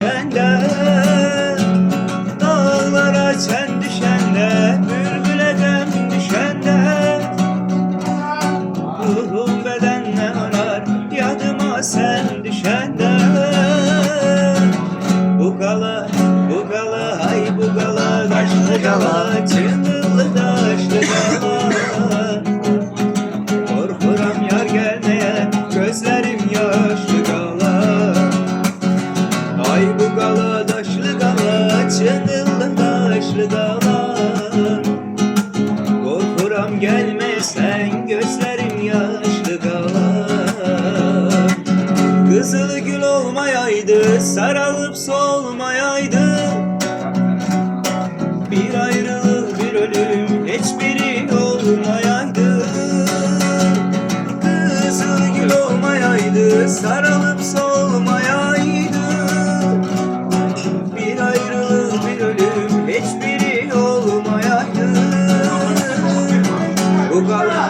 Bende dağlara sen düşende, bülbüle dem düşende, ruhum bedenle onar yadıma sen düşende. Bu gala, bu gala, ay bu gala, taşlı gala, çıngıllı taşlı gala. Korkuram yar gelmeye, gözlerim yaşlı gala. Ay bu gala, taşlı gala, çıngıllı taşlı gala. Korkuram gelmesen, gözlerim yaşlı gala. Kızılı gül olmayaydı, sarılıp solmayaydı. Bir ayrılık, bir ölüm, hiçbiri olmayaydı. Kızılı gül olmayaydı, sarılıp solmayaydı. Bir ayrılık, bir ölüm, hiçbiri olmayaydı. Bu gala